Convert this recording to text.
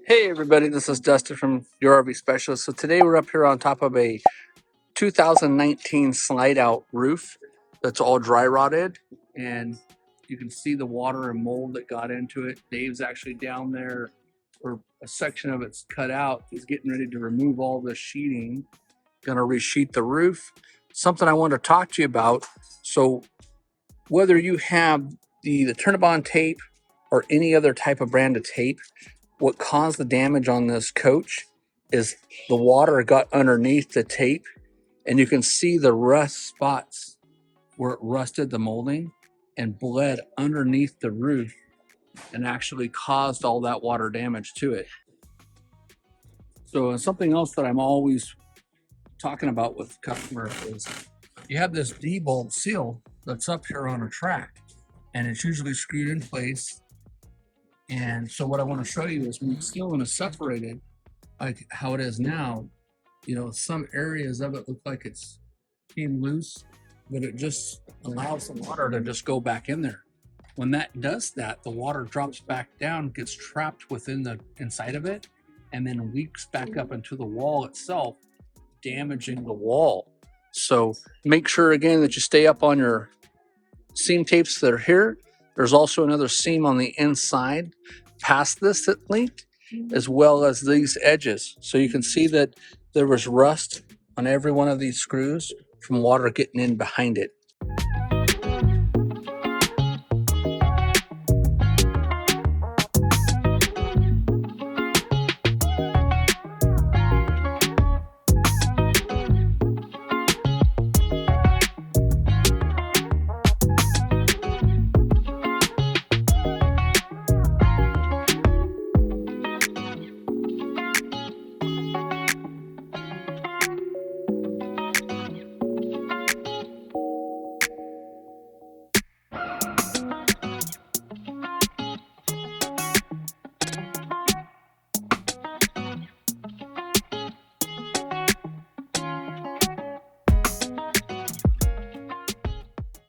Hey everybody, this is Dustin from Your RV Specialist. So today we're up here on top of a 2019 slide out roof that's all dry rotted, and you can see the water and mold that got into it. Dave's actually down there, or a section of it's cut out. He's getting ready to remove all the sheeting, gonna resheet the roof. Something I want to talk to you about. So whether you have the Turn-A-Bond tape or any other type of brand of tape, what caused the damage on this coach is the water got underneath the tape, and you can see the rust spots where it rusted the molding and bled underneath the roof and actually caused all that water damage to it. So something else that I'm always talking about with customers is you have this D-bolt seal that's up here on a track, and it's usually screwed in place. And so what I want to show you is when the sealant is separated, like how it is now, some areas of it look like it's being loose, but it just allows the water to just go back in there. When that does that, the water drops back down, gets trapped within the inside of it, and then leaks back up into the wall itself, damaging the wall. So make sure again that you stay up on your seam tapes that are here. There's also another seam on the inside past this that leaked, as well as these edges. So you can see that there was rust on every one of these screws from water getting in behind it.